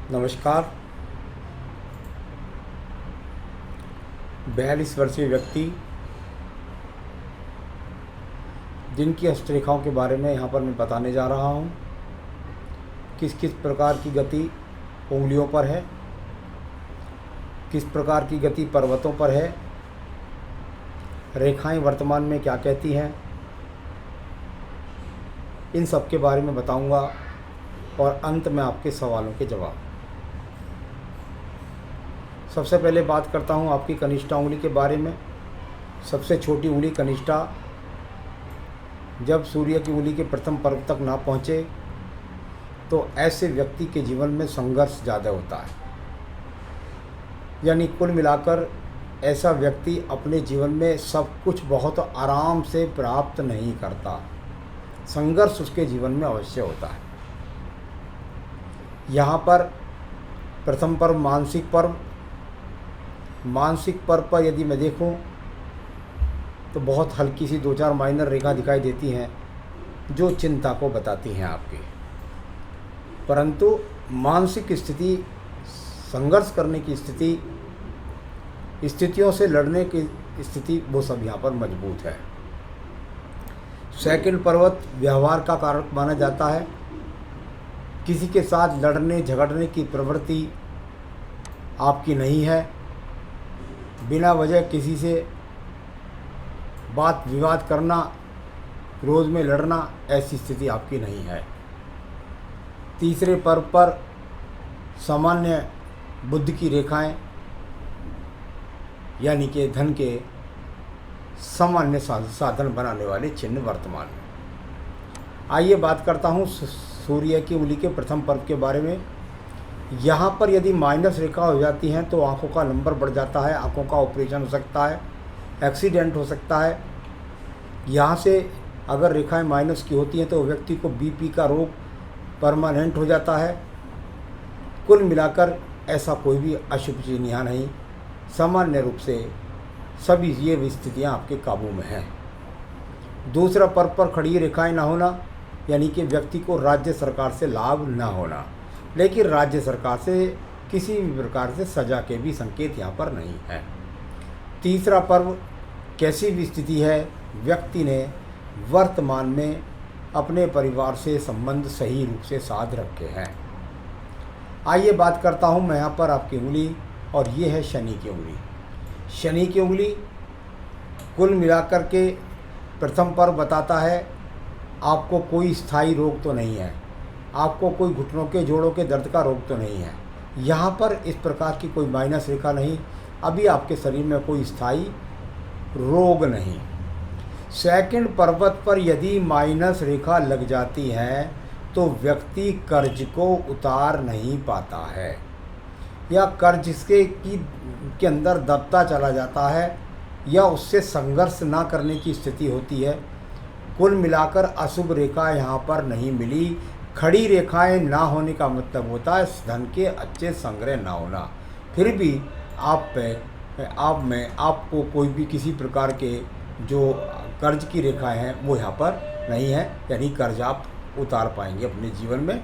नमस्कार। 42 वर्षीय व्यक्ति जिनकी हस्तरेखाओं के बारे में यहाँ पर मैं बताने जा रहा हूँ। किस किस प्रकार की गति उंगलियों पर है, किस प्रकार की गति पर्वतों पर है, रेखाएं वर्तमान में क्या कहती हैं, इन सब के बारे में बताऊंगा और अंत में आपके सवालों के जवाब। सबसे पहले बात करता हूं आपकी कनिष्ठा उंगली के बारे में। सबसे छोटी उंगली कनिष्ठा जब सूर्य की उंगली के प्रथम पर्व तक ना पहुंचे तो ऐसे व्यक्ति के जीवन में संघर्ष ज़्यादा होता है। यानी कुल मिलाकर ऐसा व्यक्ति अपने जीवन में सब कुछ बहुत आराम से प्राप्त नहीं करता, संघर्ष उसके जीवन में अवश्य होता है। यहाँ पर प्रथम पर्व मानसिक पर्व पर यदि मैं देखूं तो बहुत हल्की सी 2-4 माइनर रेखा दिखाई देती हैं जो चिंता को बताती हैं आपकी, परंतु मानसिक स्थिति, संघर्ष करने की स्थिति, स्थितियों से लड़ने की स्थिति, वो सब यहाँ पर मजबूत है। सेकंड पर्वत व्यवहार का कारक माना जाता है। किसी के साथ लड़ने झगड़ने की प्रवृत्ति आपकी नहीं है, बिना वजह किसी से बात विवाद करना, क्रोध में लड़ना, ऐसी स्थिति आपकी नहीं है। तीसरे पर्व पर सामान्य बुद्धि की रेखाएं, यानी कि धन के सामान्य साधन बनाने वाले चिन्ह वर्तमान में। आइए बात करता हूँ सूर्य की उंगली के प्रथम पर्व के बारे में। यहाँ पर यदि माइनस रेखा हो जाती हैं तो आँखों का नंबर बढ़ जाता है, आँखों का ऑपरेशन हो सकता है, एक्सीडेंट हो सकता है। यहाँ से अगर रेखाएं माइनस की होती हैं तो व्यक्ति को बीपी का रोग परमानेंट हो जाता है। कुल मिलाकर ऐसा कोई भी अशुभ चिन्ह यहाँ नहीं, सामान्य रूप से सभी ये स्थितियाँ आपके काबू में हैं। दूसरा पर्व पर खड़ी रेखाएं ना होना, यानी कि व्यक्ति को राज्य सरकार से लाभ ना होना, लेकिन राज्य सरकार से किसी भी प्रकार से सजा के भी संकेत यहाँ पर नहीं है। तीसरा पर्व कैसी भी स्थिति है, व्यक्ति ने वर्तमान में अपने परिवार से संबंध सही रूप से साध रखे हैं। आइए बात करता हूँ मैं यहाँ पर आपकी उंगली, और ये है शनि की उंगली। शनि की उंगली कुल मिलाकर के प्रथम पर्व बताता है आपको कोई स्थायी रोग तो नहीं है, आपको कोई घुटनों के जोड़ों के दर्द का रोग तो नहीं है। यहाँ पर इस प्रकार की कोई माइनस रेखा नहीं, अभी आपके शरीर में कोई स्थायी रोग नहीं। सेकंड पर्वत पर यदि माइनस रेखा लग जाती है तो व्यक्ति कर्ज को उतार नहीं पाता है, या कर्ज के अंदर दबता चला जाता है, या उससे संघर्ष ना करने की स्थिति होती है। कुल मिलाकर अशुभ रेखा यहाँ पर नहीं मिली। खड़ी रेखाएं ना होने का मतलब होता है धन के अच्छे संग्रह ना होना। फिर भी आपको कोई भी किसी प्रकार के जो कर्ज की रेखाएं हैं वो यहाँ पर नहीं है, यानी कर्ज आप उतार पाएंगे अपने जीवन में,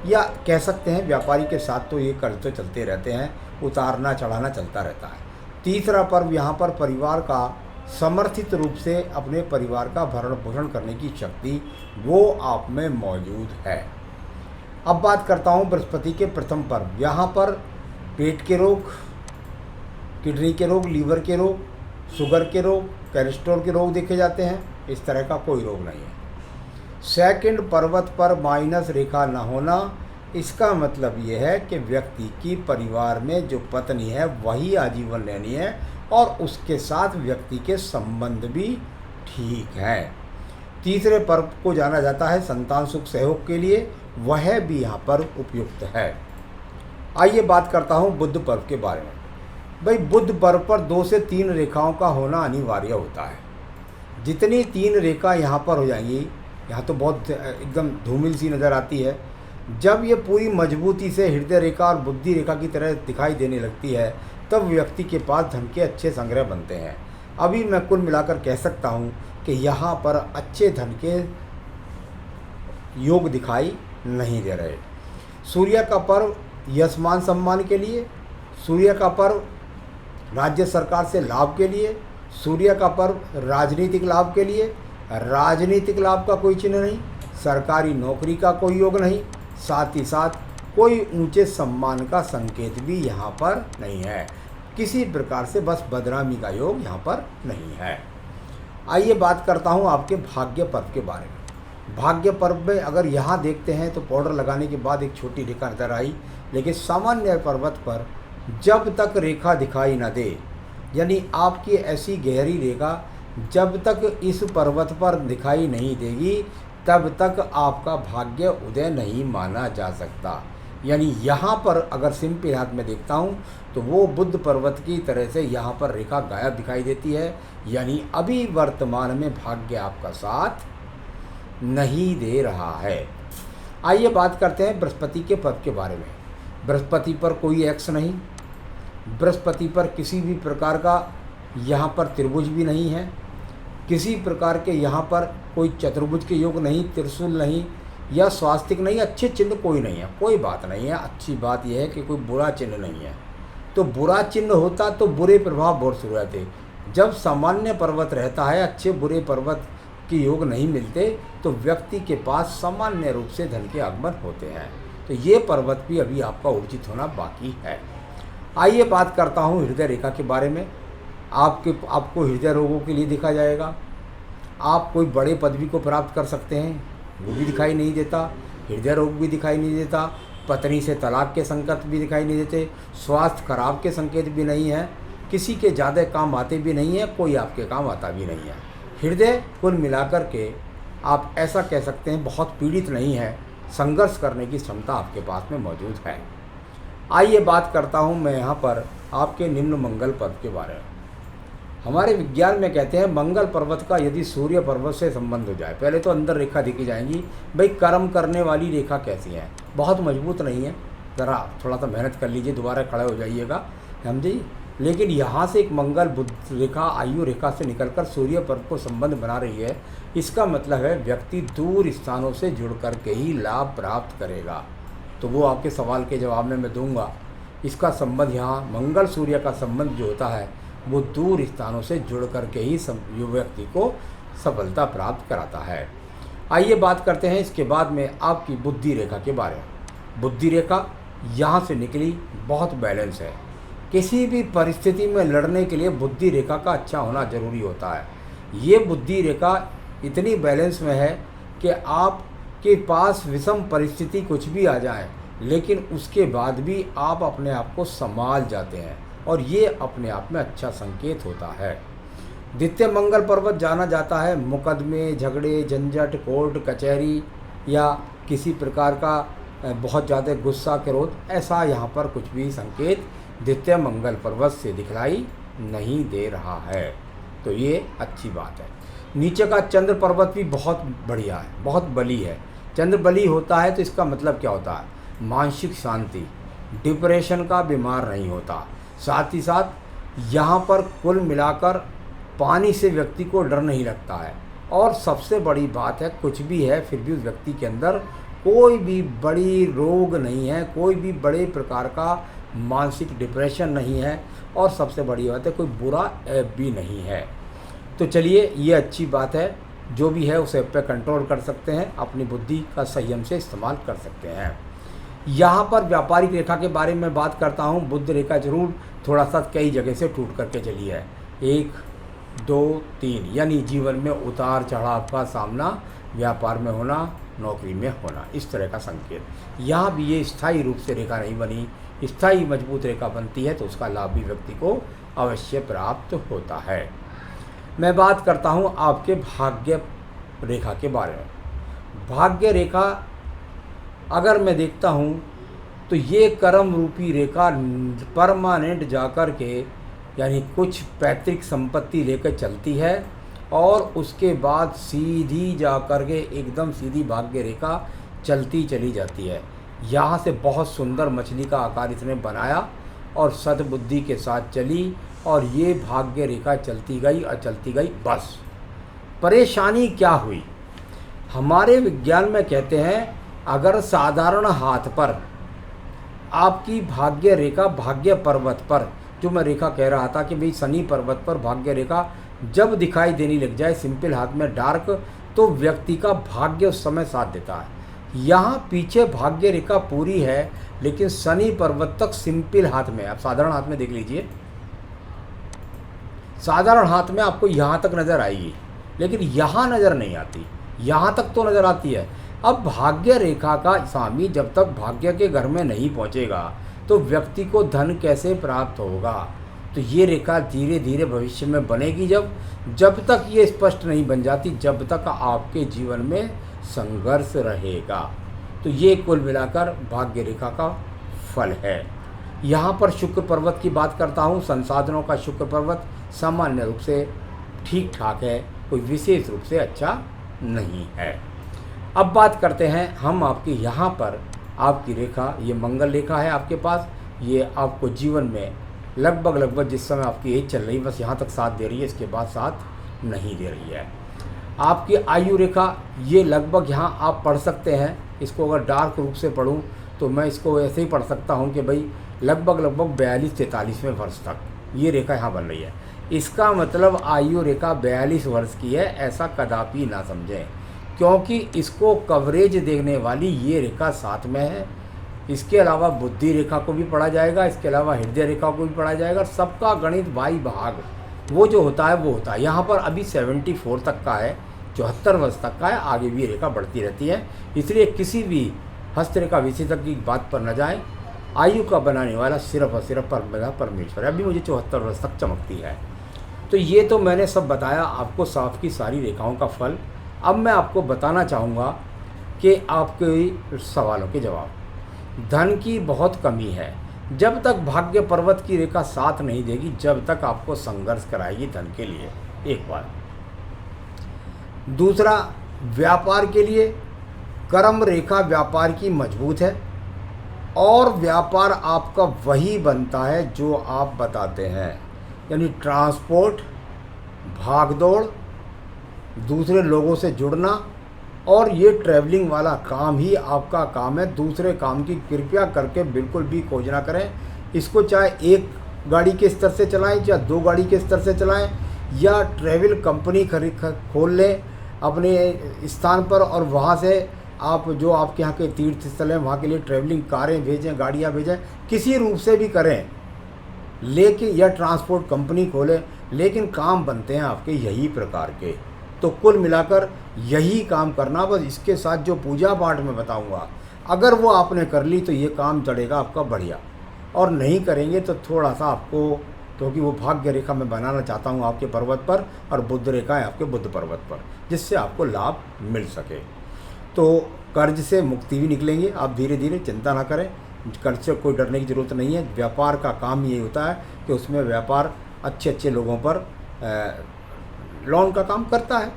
या कह सकते हैं व्यापारी के साथ तो ये कर्ज तो चलते रहते हैं, उतारना चढ़ाना चलता रहता है। तीसरा पर्व यहाँ पर परिवार का समर्थित रूप से अपने परिवार का भरण पोषण करने की शक्ति वो आप में मौजूद है। अब बात करता हूँ बृहस्पति के प्रथम पर्व। यहाँ पर पेट के रोग, किडनी के रोग, लीवर के रोग, शुगर के रोग, कोलेस्ट्रॉल के रोग देखे जाते हैं। इस तरह का कोई रोग नहीं है। सेकंड पर्वत पर माइनस रेखा न होना, इसका मतलब ये है कि व्यक्ति की परिवार में जो पत्नी है वही आजीवन रहनी है, और उसके साथ व्यक्ति के संबंध भी ठीक है। तीसरे पर्व को जाना जाता है संतान सुख सहयोग के लिए, वह भी यहाँ पर उपयुक्त है। आइए बात करता हूँ बुध पर्व के बारे में। भाई बुध पर्व पर 2 से 3 रेखाओं का होना अनिवार्य होता है। जितनी 3 रेखा यहाँ पर हो जाएंगी, यहाँ तो बहुत एकदम धूमिल सी नज़र आती है, जब ये पूरी मजबूती से हृदय रेखा और बुद्धि रेखा की तरह दिखाई देने लगती है तब व्यक्ति के पास धन के अच्छे संग्रह बनते हैं। अभी मैं कुल मिलाकर कह सकता हूँ कि यहाँ पर अच्छे धन के योग दिखाई नहीं दे रहे। सूर्य का पर्व यश मान सम्मान के लिए, सूर्य का पर्व राज्य सरकार से लाभ के लिए, सूर्य का पर्व राजनीतिक लाभ के लिए, राजनीतिक लाभ का कोई चिन्ह नहीं, सरकारी नौकरी का कोई योग नहीं, साथ ही साथ कोई ऊंचे सम्मान का संकेत भी यहाँ पर नहीं है। किसी प्रकार से बस बदनामी का योग यहाँ पर नहीं है। आइए बात करता हूँ आपके भाग्य पर्व के बारे में। भाग्य पर्व में अगर यहाँ देखते हैं तो पाउडर लगाने के बाद एक छोटी रेखा नजर आई, लेकिन सामान्य पर्वत पर जब तक रेखा दिखाई न दे, यानी आपकी ऐसी गहरी रेखा जब तक इस पर्वत पर दिखाई नहीं देगी तब तक आपका भाग्य उदय नहीं माना जा सकता। यानी यहाँ पर अगर सिंपल हाथ में देखता हूँ तो वो बुद्ध पर्वत की तरह से यहाँ पर रेखा गायब दिखाई देती है, यानी अभी वर्तमान में भाग्य आपका साथ नहीं दे रहा है। आइए बात करते हैं बृहस्पति के पर्व के बारे में। बृहस्पति पर कोई एक्स नहीं, बृहस्पति पर किसी भी प्रकार का यहाँ पर त्रिभुज भी नहीं है, किसी प्रकार के यहाँ पर कोई चतुर्भुज के योग नहीं, त्रिशूल नहीं या स्वास्तिक नहीं, अच्छे चिन्ह कोई नहीं है। कोई बात नहीं है, अच्छी बात यह है कि कोई बुरा चिन्ह नहीं है। तो बुरा चिन्ह होता तो बुरे प्रभाव बहुत शुरू रहते। जब सामान्य पर्वत रहता है, अच्छे बुरे पर्वत के योग नहीं मिलते, तो व्यक्ति के पास सामान्य रूप से धन के आगमन होते हैं। तो ये पर्वत भी अभी आपका ऊर्जित होना बाकी है। आइए बात करता हूँ हृदय रेखा के बारे में। आपको हृदय रोगों के लिए देखा जाएगा। आप कोई बड़े पदवी को प्राप्त कर सकते हैं, वो भी दिखाई नहीं देता। हृदय रोग भी दिखाई नहीं देता। पत्नी से तलाक के संकेत भी दिखाई नहीं देते। स्वास्थ्य खराब के संकेत भी नहीं है। किसी के ज़्यादा काम आते भी नहीं है, कोई आपके काम आता भी नहीं है। हृदय कुल मिलाकर के आप ऐसा कह सकते हैं बहुत पीड़ित नहीं है, संघर्ष करने की क्षमता आपके पास में मौजूद है। आइए बात करता हूँ मैं यहाँ पर आपके निम्न मंगल पर्व के बारे में। हमारे विज्ञान में कहते हैं मंगल पर्वत का यदि सूर्य पर्वत से संबंध हो जाए, पहले तो अंदर रेखा दिखी जाएंगी। भाई कर्म करने वाली रेखा कैसी है, बहुत मजबूत नहीं है, ज़रा थोड़ा सा मेहनत कर लीजिए, दोबारा खड़े हो जाइएगा, समझिए। लेकिन यहाँ से एक मंगल बुध रेखा आयु रेखा से निकलकर सूर्य पर्व को संबंध बना रही है। इसका मतलब है व्यक्ति दूर स्थानों से जुड़ कर के ही लाभ प्राप्त करेगा। तो वो आपके सवाल के जवाब में मैं दूंगा। इसका संबंध यहाँ मंगल सूर्य का संबंध जो होता है वो दूर स्थानों से जुड़ करके ही व्यक्ति को सफलता प्राप्त कराता है। आइए बात करते हैं इसके बाद में आपकी बुद्धि रेखा के बारे में। बुद्धि रेखा यहाँ से निकली, बहुत बैलेंस है। किसी भी परिस्थिति में लड़ने के लिए बुद्धि रेखा का अच्छा होना जरूरी होता है। ये बुद्धि रेखा इतनी बैलेंस में है कि आपके पास विषम परिस्थिति कुछ भी आ जाए, लेकिन उसके बाद भी आप अपने आप को संभाल जाते हैं, और ये अपने आप में अच्छा संकेत होता है। द्वितीय मंगल पर्वत जाना जाता है मुकदमे, झगड़े, झंझट, कोर्ट कचहरी या किसी प्रकार का बहुत ज़्यादा गुस्सा, क्रोध, ऐसा यहाँ पर कुछ भी संकेत द्वितीय मंगल पर्वत से दिखलाई नहीं दे रहा है। तो ये अच्छी बात है। नीचे का चंद्र पर्वत भी बहुत बढ़िया है, बहुत बली है। चंद्र बली होता है तो इसका मतलब क्या होता है, मानसिक शांति, डिप्रेशन का बीमार नहीं होता। साथ ही साथ यहाँ पर कुल मिलाकर पानी से व्यक्ति को डर नहीं लगता है। और सबसे बड़ी बात है, कुछ भी है फिर भी उस व्यक्ति के अंदर कोई भी बड़ी रोग नहीं है, कोई भी बड़े प्रकार का मानसिक डिप्रेशन नहीं है, और सबसे बड़ी बात है कोई बुरा ऐप भी नहीं है। तो चलिए, ये अच्छी बात है। जो भी है उस ऐप पे कंट्रोल कर सकते हैं, अपनी बुद्धि का संयम से इस्तेमाल कर सकते हैं। यहाँ पर व्यापारिक रेखा के बारे में बात करता हूँ। बुध रेखा जरूर थोड़ा सा कई जगह से टूट करके चली है, 1 2 3, यानी जीवन में उतार चढ़ाव का सामना, व्यापार में होना, नौकरी में होना, इस तरह का संकेत। यहाँ भी ये स्थायी रूप से रेखा नहीं बनी। स्थायी मजबूत रेखा बनती है तो उसका लाभ भी व्यक्ति को अवश्य प्राप्त होता है। मैं बात करता हूँ आपके भाग्य रेखा के बारे में। भाग्य रेखा अगर मैं देखता हूँ तो ये कर्म रूपी रेखा परमानेंट जाकर के, यानी कुछ पैतृक संपत्ति लेकर चलती है, और उसके बाद सीधी जाकर के एकदम सीधी भाग्य रेखा चलती चली जाती है। यहाँ से बहुत सुंदर मछली का आकार इसने बनाया और सद्बुद्धि के साथ चली, और ये भाग्य रेखा चलती गई और चलती गई। बस परेशानी क्या हुई, हमारे विज्ञान में कहते हैं अगर साधारण हाथ पर आपकी भाग्य रेखा भाग्य पर्वत पर, जो मैं रेखा कह रहा था कि भाई शनि पर्वत पर भाग्य रेखा जब दिखाई देने लग जाए सिंपल हाथ में डार्क, तो व्यक्ति का भाग्य उस समय साथ देता है। यहाँ पीछे भाग्य रेखा पूरी है, लेकिन शनि पर्वत तक सिंपल हाथ में। आप साधारण हाथ में देख लीजिए, साधारण हाथ में आपको यहाँ तक नज़र आएगी, लेकिन यहाँ नज़र नहीं आती, यहाँ तक तो नज़र आती है। अब भाग्य रेखा का स्वामी जब तक भाग्य के घर में नहीं पहुँचेगा तो व्यक्ति को धन कैसे प्राप्त होगा। तो ये रेखा धीरे धीरे भविष्य में बनेगी, जब तक ये स्पष्ट नहीं बन जाती, जब तक आपके जीवन में संघर्ष रहेगा। तो ये कुल मिलाकर भाग्य रेखा का फल है। यहाँ पर शुक्र पर्वत की बात करता हूँ। संसाधनों का शुक्र पर्वत सामान्य रूप से ठीक ठाक है, कोई विशेष रूप से अच्छा नहीं है। अब बात करते हैं हम आपकी यहाँ पर आपकी रेखा, ये मंगल रेखा है आपके पास। ये आपको जीवन में लगभग जिस समय आपकी एज चल रही बस यहाँ तक साथ दे रही है, इसके बाद साथ नहीं दे रही है। आपकी आयु रेखा ये लगभग यहाँ आप पढ़ सकते हैं, इसको अगर डार्क रूप से पढ़ूँ तो मैं इसको ऐसे ही पढ़ सकता हूँ कि भाई लगभग 42-43वें वर्ष तक ये रेखा यहाँ बन रही है। इसका मतलब आयु रेखा 42 वर्ष की है, ऐसा कदापि ना समझें, क्योंकि इसको कवरेज देने वाली ये रेखा साथ में है। इसके अलावा बुद्धि रेखा को भी पढ़ा जाएगा, इसके अलावा हृदय रेखा को भी पढ़ा जाएगा। सबका गणित भाई भाग वो जो होता है वो होता है। यहाँ पर अभी 74 तक का है, 74 वर्ष तक का है, आगे भी रेखा बढ़ती रहती है। इसलिए किसी भी हस्तरेखा विशेषज्ञ की बात पर न जाएं। आयु का बनाने वाला सिर्फ और सिर्फ परमेश्वर है। अभी मुझे 74 वर्ष तक चमकती है। तो ये तो मैंने सब बताया आपको साफ की सारी रेखाओं का फल। अब मैं आपको बताना चाहूँगा कि आपके सवालों के जवाब। धन की बहुत कमी है, जब तक भाग्य पर्वत की रेखा साथ नहीं देगी, जब तक आपको संघर्ष कराएगी धन के लिए, एक बार। दूसरा, व्यापार के लिए कर्म रेखा व्यापार की मजबूत है, और व्यापार आपका वही बनता है जो आप बताते हैं, यानी ट्रांसपोर्ट, भागदौड़, दूसरे लोगों से जुड़ना, और ये ट्रैवलिंग वाला काम ही आपका काम है। दूसरे काम की कृपया करके बिल्कुल भी खोज ना करें। इसको चाहे एक गाड़ी के स्तर से चलाएं, चाहे 2 गाड़ी के स्तर से चलाएं, या ट्रैवल कंपनी खोल लें अपने स्थान पर, और वहाँ से आप जो आपके यहाँ के तीर्थ स्थल हैं वहाँ के लिए ट्रैवलिंग कारें भेजें, गाड़ियाँ भेजें, किसी रूप से भी करें, लेकिन या ट्रांसपोर्ट कंपनी खोलें, लेकिन काम बनते हैं आपके यही प्रकार के। तो कुल मिलाकर यही काम करना, बस इसके साथ जो पूजा पाठ में बताऊंगा, अगर वो आपने कर ली तो ये काम चढ़ेगा आपका बढ़िया, और नहीं करेंगे तो थोड़ा सा आपको, क्योंकि वो भाग्य रेखा मैं बनाना चाहता हूँ आपके पर्वत पर, और बुध रेखा है आपके बुध पर्वत पर, जिससे आपको लाभ मिल सके। तो कर्ज से मुक्ति भी निकलेंगे आप धीरे धीरे, चिंता ना करें। कर्ज से कोई डरने की ज़रूरत नहीं है। व्यापार का काम यही होता है कि उसमें व्यापार अच्छे लोगों पर लोन का काम करता है।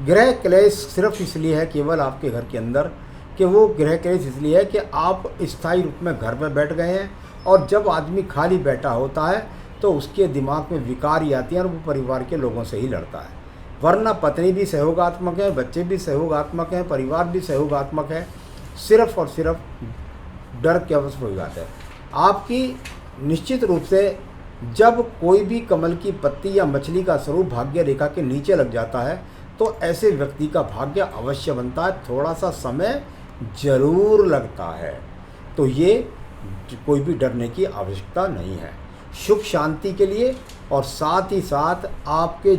गृह क्लेश सिर्फ इसलिए है केवल आपके घर के अंदर, कि वो गृह क्लेश इसलिए है कि आप स्थायी रूप में घर में बैठ गए हैं, और जब आदमी खाली बैठा होता है तो उसके दिमाग में विकार आती है और वो परिवार के लोगों से ही लड़ता है। वरना पत्नी भी सहयोगात्मक है, बच्चे भी सहयोगात्मक हैं, परिवार भी सहयोगात्मक है। सिर्फ और सिर्फ डर की अवश्य हो जाता है आपकी। निश्चित रूप से जब कोई भी कमल की पत्ती या मछली का स्वरूप भाग्य रेखा के नीचे लग जाता है तो ऐसे व्यक्ति का भाग्य अवश्य बनता है। थोड़ा सा समय जरूर लगता है, तो ये कोई भी डरने की आवश्यकता नहीं है। सुख शांति के लिए, और साथ ही साथ आपके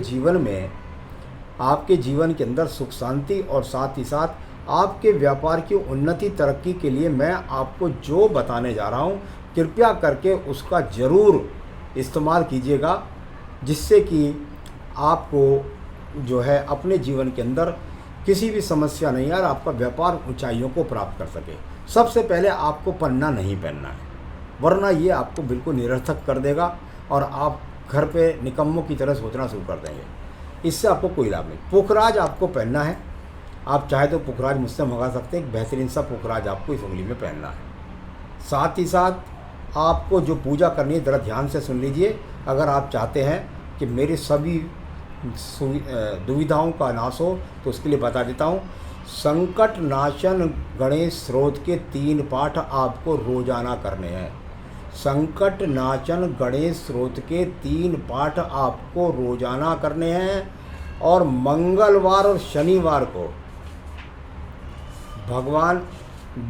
जीवन के अंदर सुख शांति, और साथ ही साथ आपके व्यापार की उन्नति तरक्की के लिए मैं आपको जो बताने जा रहा हूँ, कृपया करके उसका ज़रूर इस्तेमाल कीजिएगा, जिससे कि आपको जो है अपने जीवन के अंदर किसी भी समस्या नहीं है और आपका व्यापार ऊंचाइयों को प्राप्त कर सके। सबसे पहले आपको पन्ना नहीं पहनना है, वरना ये आपको बिल्कुल निरर्थक कर देगा और आप घर पे निकम्मों की तरह सोचना शुरू कर देंगे। इससे आपको कोई लाभ नहीं। पुखराज आपको पहनना है, आप चाहे तो पुखराज मुझसे मंगा सकते हैं। एक बेहतरीन सा पुखराज आपको इस उंगली में पहनना है। साथ ही साथ आपको जो पूजा करनी है, ज़रा ध्यान से सुन लीजिए। अगर आप चाहते हैं कि मेरी सभी दुविधाओं का नाश हो तो उसके लिए बता देता हूँ। संकट नाशन गणेश स्रोत के 3 पाठ आपको रोजाना करने हैं। संकट नाशन गणेश स्रोत के 3 पाठ आपको रोजाना करने हैं और मंगलवार और शनिवार को भगवान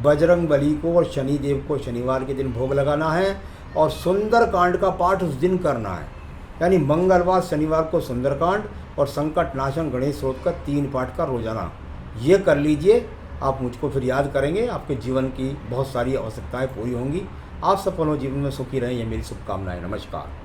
बजरंगबली को और शनिदेव को शनिवार के दिन भोग लगाना है और सुंदरकांड का पाठ उस दिन करना है। यानी मंगलवार शनिवार को सुंदरकांड और संकट नाशन गणेश स्रोत का 3 पाठ का रोजाना ये कर लीजिए। आप मुझको फिर याद करेंगे, आपके जीवन की बहुत सारी आवश्यकताएं पूरी होंगी, आप सफल हो, जीवन में सुखी रहें, ये मेरी शुभकामनाएं। नमस्कार।